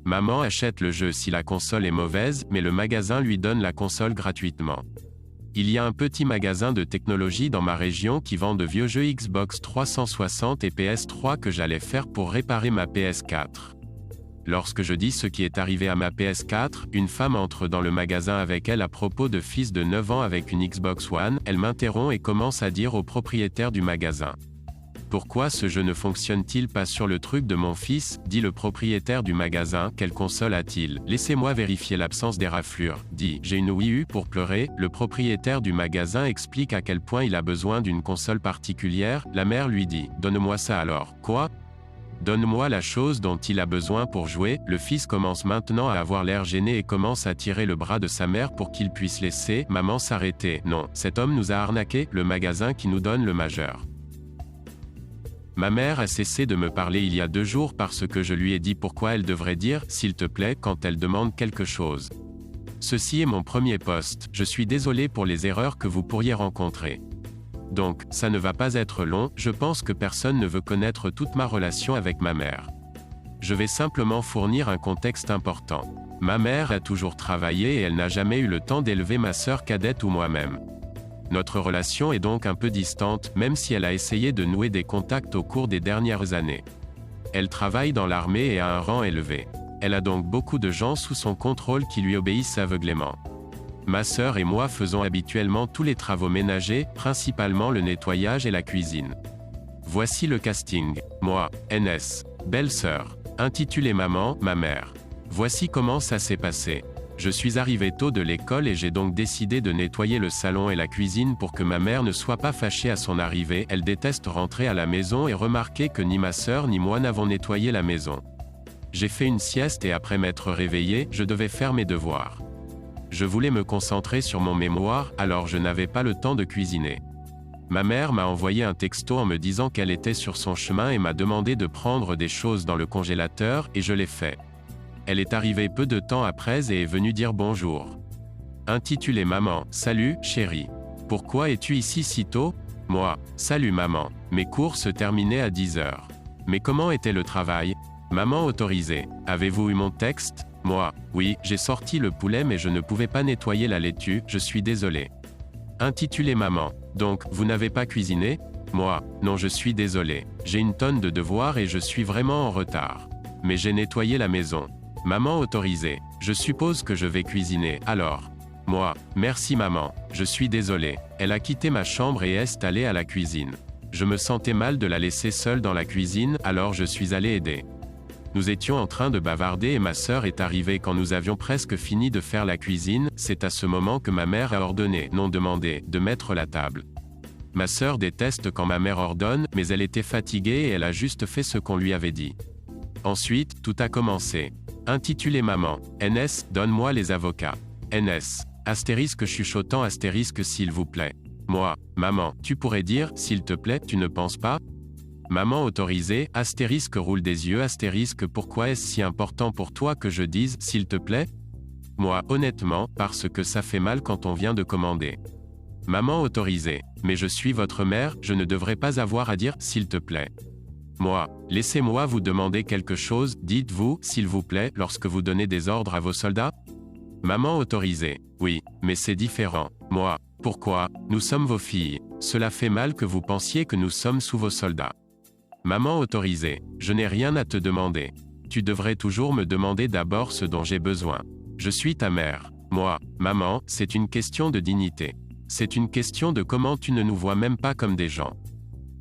Maman achète le jeu si la console est mauvaise, mais le magasin lui donne la console gratuitement. Il y a un petit magasin de technologie dans ma région qui vend de vieux jeux Xbox 360 et PS3 que j'allais faire pour réparer ma PS4. Lorsque je dis ce qui est arrivé à ma PS4, une femme entre dans le magasin avec elle à propos de fils de 9 ans avec une Xbox One, elle m'interrompt et commence à dire au propriétaire du magasin. Pourquoi ce jeu ne fonctionne-t-il pas sur le truc de mon fils, dit le propriétaire du magasin, quelle console a-t-il? Laissez-moi vérifier l'absence des raflures, dit, j'ai une Wii U pour pleurer, le propriétaire du magasin explique à quel point il a besoin d'une console particulière, la mère lui dit, donne-moi ça alors, quoi? Donne-moi la chose dont il a besoin pour jouer, le fils commence maintenant à avoir l'air gêné et commence à tirer le bras de sa mère pour qu'il puisse laisser maman s'arrêter. Non, cet homme nous a arnaqué, le magasin qui nous donne le majeur. Ma mère a cessé de me parler il y a 2 jours parce que je lui ai dit pourquoi elle devrait dire « s'il te plaît » quand elle demande quelque chose. Ceci est mon premier post, je suis désolé pour les erreurs que vous pourriez rencontrer. Donc, ça ne va pas être long, je pense que personne ne veut connaître toute ma relation avec ma mère. Je vais simplement fournir un contexte important. Ma mère a toujours travaillé et elle n'a jamais eu le temps d'élever ma sœur cadette ou moi-même. Notre relation est donc un peu distante, même si elle a essayé de nouer des contacts au cours des dernières années. Elle travaille dans l'armée et a un rang élevé. Elle a donc beaucoup de gens sous son contrôle qui lui obéissent aveuglément. Ma sœur et moi faisons habituellement tous les travaux ménagers, principalement le nettoyage et la cuisine. Voici le casting. Moi, NS. Belle-sœur. Intitulé Maman, ma mère. Voici comment ça s'est passé. Je suis arrivé tôt de l'école et j'ai donc décidé de nettoyer le salon et la cuisine pour que ma mère ne soit pas fâchée à son arrivée. Elle déteste rentrer à la maison et remarquer que ni ma sœur ni moi n'avons nettoyé la maison. J'ai fait une sieste et après m'être réveillé, je devais faire mes devoirs. Je voulais me concentrer sur mon mémoire, alors je n'avais pas le temps de cuisiner. Ma mère m'a envoyé un texto en me disant qu'elle était sur son chemin et m'a demandé de prendre des choses dans le congélateur, et je l'ai fait. Elle est arrivée peu de temps après et est venue dire bonjour. Intitulé Maman, salut, chérie. Pourquoi es-tu ici si tôt? Moi, salut maman. Mes cours se terminaient à 10 heures. Mais comment était le travail? Maman autorisée. Avez-vous eu mon texte? Moi, oui, j'ai sorti le poulet mais je ne pouvais pas nettoyer la laitue, je suis désolé. Intitulé Maman. Donc, vous n'avez pas cuisiné? Moi, non, je suis désolé. J'ai une tonne de devoirs et je suis vraiment en retard. Mais j'ai nettoyé la maison. Maman autorisée. Je suppose que je vais cuisiner, alors. Moi, merci maman. Je suis désolé. Elle a quitté ma chambre et est allée à la cuisine. Je me sentais mal de la laisser seule dans la cuisine, alors je suis allé aider. Nous étions en train de bavarder et ma sœur est arrivée quand nous avions presque fini de faire la cuisine. C'est à ce moment que ma mère a ordonné, non demandé, de mettre la table. Ma sœur déteste quand ma mère ordonne, mais elle était fatiguée et elle a juste fait ce qu'on lui avait dit. Ensuite, tout a commencé. Intitulé Maman. NS, donne-moi les avocats. NS. Astérisque chuchotant astérisque s'il vous plaît. Moi, maman, tu pourrais dire, s'il te plaît, tu ne penses pas? Maman autorisée, astérisque roule des yeux astérisque pourquoi est-ce si important pour toi que je dise, s'il te plaît? Moi, honnêtement, parce que ça fait mal quand on vient de commander. Maman autorisée. Mais je suis votre mère, je ne devrais pas avoir à dire, s'il te plaît. Moi, laissez-moi vous demander quelque chose, dites-vous, s'il vous plaît, lorsque vous donnez des ordres à vos soldats? Maman autorisée. Oui, mais c'est différent. Moi, pourquoi? Nous sommes vos filles. Cela fait mal que vous pensiez que nous sommes sous vos soldats. Maman autorisée. Je n'ai rien à te demander. Tu devrais toujours me demander d'abord ce dont j'ai besoin. Je suis ta mère. Moi, maman, c'est une question de dignité. C'est une question de comment tu ne nous vois même pas comme des gens.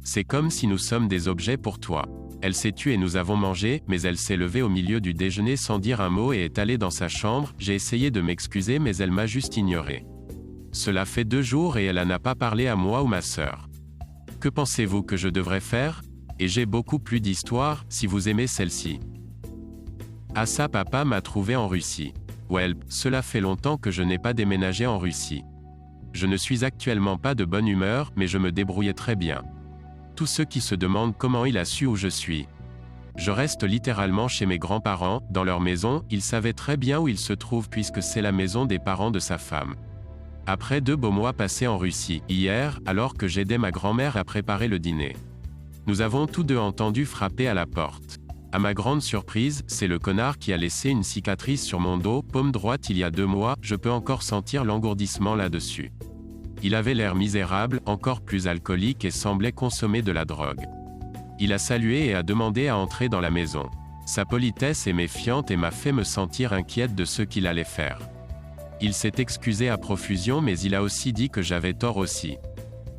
C'est comme si nous sommes des objets pour toi. Elle s'est tue et nous avons mangé, mais elle s'est levée au milieu du déjeuner sans dire un mot et est allée dans sa chambre. J'ai essayé de m'excuser mais elle m'a juste ignoré. Cela fait 2 jours et elle n'a pas parlé à moi ou ma sœur. Que pensez-vous que je devrais faire? Et j'ai beaucoup plus d'histoires, si vous aimez celle-ci. Ah ça papa m'a trouvé en Russie. Well, cela fait longtemps que je n'ai pas déménagé en Russie. Je ne suis actuellement pas de bonne humeur, mais je me débrouillais très bien. Tous ceux qui se demandent comment il a su où je suis. Je reste littéralement chez mes grands-parents, dans leur maison, ils savaient très bien où ils se trouvent puisque c'est la maison des parents de sa femme. Après 2 beaux mois passés en Russie, hier, alors que j'aidais ma grand-mère à préparer le dîner. Nous avons tous deux entendu frapper à la porte. À ma grande surprise, c'est le connard qui a laissé une cicatrice sur mon dos, paume droite il y a 2 mois, je peux encore sentir l'engourdissement là-dessus. Il avait l'air misérable, encore plus alcoolique et semblait consommer de la drogue. Il a salué et a demandé à entrer dans la maison. Sa politesse est méfiante et m'a fait me sentir inquiète de ce qu'il allait faire. Il s'est excusé à profusion mais il a aussi dit que j'avais tort aussi.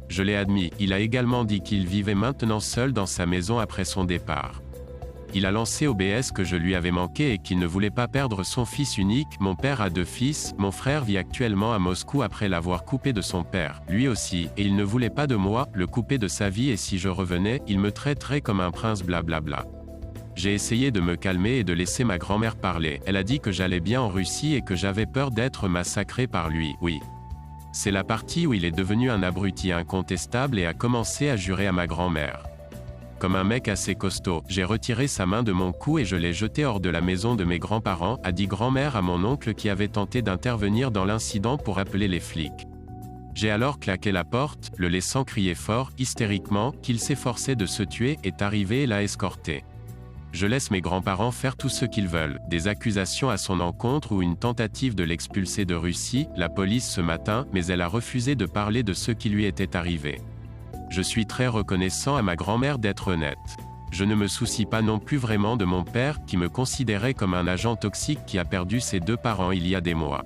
Je l'ai admis, il a également dit qu'il vivait maintenant seul dans sa maison après son départ. Il a lancé OBS que je lui avais manqué et qu'il ne voulait pas perdre son fils unique. Mon père a 2 fils, mon frère vit actuellement à Moscou après l'avoir coupé de son père, lui aussi, et il ne voulait pas de moi, le couper de sa vie et si je revenais, il me traiterait comme un prince blablabla. J'ai essayé de me calmer et de laisser ma grand-mère parler, elle a dit que j'allais bien en Russie et que j'avais peur d'être massacré par lui, oui. C'est la partie où il est devenu un abruti incontestable et a commencé à jurer à ma grand-mère. Comme un mec assez costaud, j'ai retiré sa main de mon cou et je l'ai jeté hors de la maison de mes grands-parents, a dit grand-mère à mon oncle qui avait tenté d'intervenir dans l'incident pour appeler les flics. J'ai alors claqué la porte, le laissant crier fort, hystériquement, qu'il s'efforçait de se tuer, est arrivé et l'a escorté. Je laisse mes grands-parents faire tout ce qu'ils veulent, des accusations à son encontre ou une tentative de l'expulser de Russie, la police ce matin, mais elle a refusé de parler de ce qui lui était arrivé. Je suis très reconnaissant à ma grand-mère d'être honnête. Je ne me soucie pas non plus vraiment de mon père, qui me considérait comme un agent toxique qui a perdu ses 2 parents il y a des mois.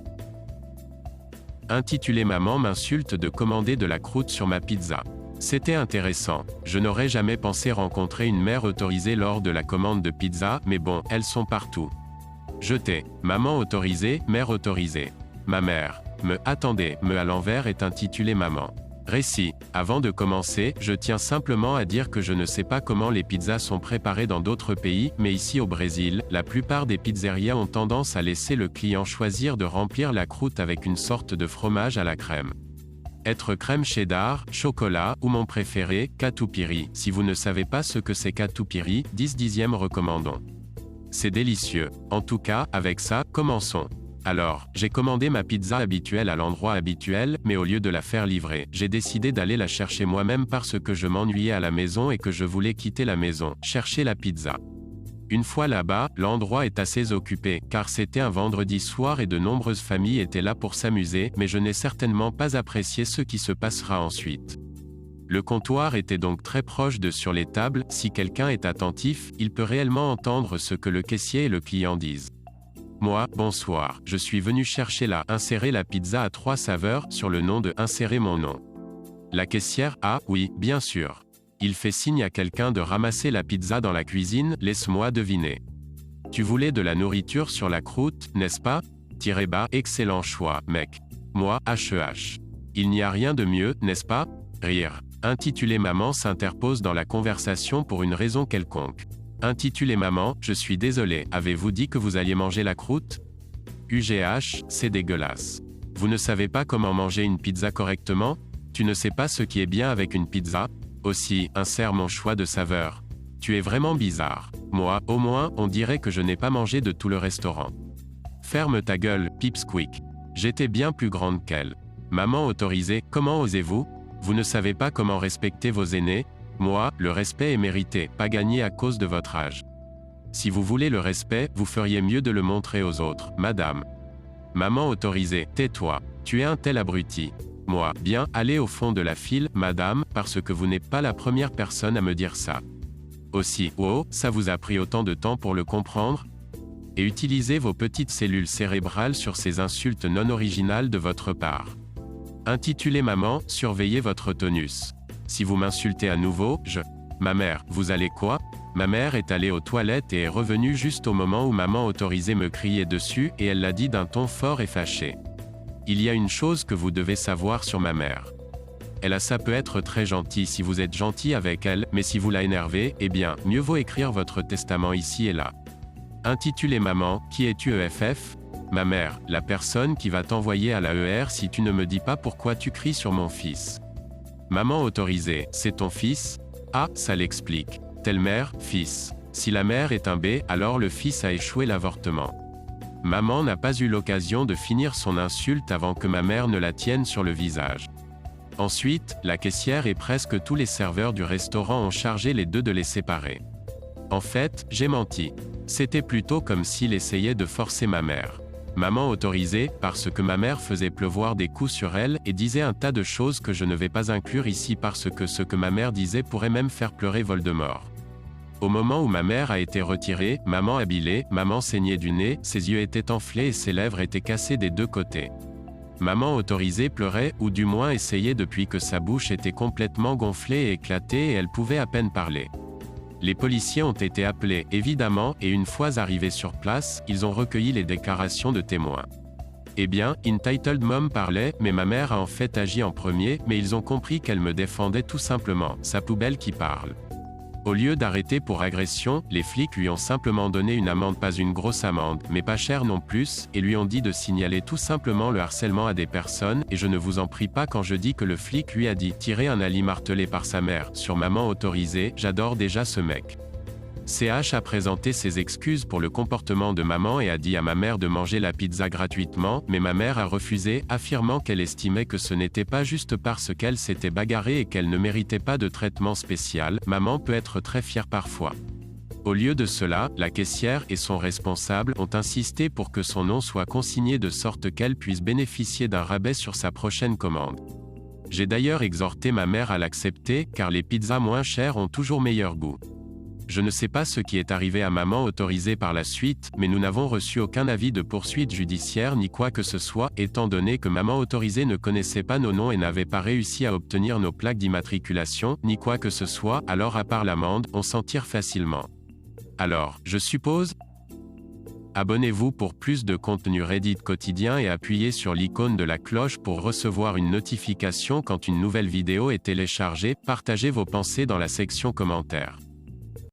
Intitulé Maman m'insulte de commander de la croûte sur ma pizza. C'était intéressant. Je n'aurais jamais pensé rencontrer une mère autorisée lors de la commande de pizza, mais bon, elles sont partout. Jeté. Maman autorisée, mère autorisée. Ma mère. Attendez, à l'envers est intitulé Maman. Récit. Avant de commencer, je tiens simplement à dire que je ne sais pas comment les pizzas sont préparées dans d'autres pays, mais ici au Brésil, la plupart des pizzerias ont tendance à laisser le client choisir de remplir la croûte avec une sorte de fromage à la crème. Être crème cheddar, chocolat, ou mon préféré, catupiry. Si vous ne savez pas ce que c'est catupiry, 10/10 recommandons. C'est délicieux. En tout cas, avec ça, commençons. Alors, j'ai commandé ma pizza habituelle à l'endroit habituel, mais au lieu de la faire livrer, j'ai décidé d'aller la chercher moi-même parce que je m'ennuyais à la maison et que je voulais quitter la maison, chercher la pizza. Une fois là-bas, l'endroit est assez occupé, car c'était un vendredi soir et de nombreuses familles étaient là pour s'amuser, mais je n'ai certainement pas apprécié ce qui se passera ensuite. Le comptoir était donc très proche de sur les tables, si quelqu'un est attentif, il peut réellement entendre ce que le caissier et le client disent. Moi, bonsoir, je suis venu chercher insérer la pizza à 3 saveurs, sur le nom de insérer mon nom. La caissière, ah, oui, bien sûr. Il fait signe à quelqu'un de ramasser la pizza dans la cuisine, laisse-moi deviner. Tu voulais de la nourriture sur la croûte, n'est-ce pas? Excellent choix, mec. Moi, HEH. Il n'y a rien de mieux, n'est-ce pas? Rire. Intitulé Maman s'interpose dans la conversation pour une raison quelconque. Intitulé Maman, je suis désolé, avez-vous dit que vous alliez manger la croûte? UGH, c'est dégueulasse. Vous ne savez pas comment manger une pizza correctement? Tu ne sais pas ce qui est bien avec une pizza? Aussi, insère mon choix de saveur. Tu es vraiment bizarre. Moi, au moins, on dirait que je n'ai pas mangé de tout le restaurant. Ferme ta gueule, pipsqueak. J'étais bien plus grande qu'elle. Maman autorisée, comment osez-vous? Vous ne savez pas comment respecter vos aînés? Moi, le respect est mérité, pas gagné à cause de votre âge. Si vous voulez le respect, vous feriez mieux de le montrer aux autres, madame. Maman autorisée, tais-toi. Tu es un tel abruti. Moi, bien, allez au fond de la file, madame, parce que vous n'êtes pas la première personne à me dire ça. Aussi, oh, ça vous a pris autant de temps pour le comprendre? Et utilisez vos petites cellules cérébrales sur ces insultes non originales de votre part. Intitulé Maman, surveillez votre tonus. Si vous m'insultez à nouveau, Ma mère, vous allez quoi? Ma mère est allée aux toilettes et est revenue juste au moment où maman autorisée me criait dessus, et elle l'a dit d'un ton fort et fâché. Il y a une chose que vous devez savoir sur ma mère. Ça peut être très gentil si vous êtes gentil avec elle, mais si vous la énervez, eh bien, mieux vaut écrire votre testament ici et là. Intitulé Maman, qui es-tu EFF? Ma mère, la personne qui va t'envoyer à la ER si tu ne me dis pas pourquoi tu cries sur mon fils. Maman autorisée, c'est ton fils? Ah, ça l'explique. Telle mère, fils. Si la mère est un B, alors le fils a échoué l'avortement. Maman n'a pas eu l'occasion de finir son insulte avant que ma mère ne la tienne sur le visage. Ensuite, la caissière et presque tous les serveurs du restaurant ont chargé les deux de les séparer. En fait, j'ai menti. C'était plutôt comme s'il essayait de forcer ma mère. Maman autorisait, parce que ma mère faisait pleuvoir des coups sur elle, et disait un tas de choses que je ne vais pas inclure ici parce que ce que ma mère disait pourrait même faire pleurer Voldemort. Au moment où ma mère a été retirée, maman habilée, maman saignait du nez, ses yeux étaient enflés et ses lèvres étaient cassées des deux côtés. Maman autorisée pleurait, ou du moins essayait depuis que sa bouche était complètement gonflée et éclatée et elle pouvait à peine parler. Les policiers ont été appelés, évidemment, et une fois arrivés sur place, ils ont recueilli les déclarations de témoins. Eh bien, Entitled Mom parlait, mais ma mère a en fait agi en premier, mais ils ont compris qu'elle me défendait tout simplement, sa poubelle qui parle. Au lieu d'arrêter pour agression, les flics lui ont simplement donné une amende, pas une grosse amende, mais pas chère non plus, et lui ont dit de signaler tout simplement le harcèlement à des personnes, et je ne vous en prie pas quand je dis que le flic lui a dit « tirer un Ali martelé par sa mère, sur maman autorisée, j'adore déjà ce mec ». CH a présenté ses excuses pour le comportement de maman et a dit à ma mère de manger la pizza gratuitement, mais ma mère a refusé, affirmant qu'elle estimait que ce n'était pas juste parce qu'elle s'était bagarrée et qu'elle ne méritait pas de traitement spécial. Maman peut être très fière parfois. Au lieu de cela, la caissière et son responsable ont insisté pour que son nom soit consigné de sorte qu'elle puisse bénéficier d'un rabais sur sa prochaine commande. J'ai d'ailleurs exhorté ma mère à l'accepter, car les pizzas moins chères ont toujours meilleur goût. Je ne sais pas ce qui est arrivé à maman autorisée par la suite, mais nous n'avons reçu aucun avis de poursuite judiciaire ni quoi que ce soit, étant donné que maman autorisée ne connaissait pas nos noms et n'avait pas réussi à obtenir nos plaques d'immatriculation, ni quoi que ce soit, alors à part l'amende, on s'en tire facilement. Alors, je suppose. Abonnez-vous pour plus de contenu Reddit quotidien et appuyez sur l'icône de la cloche pour recevoir une notification quand une nouvelle vidéo est téléchargée. Partagez vos pensées dans la section commentaires.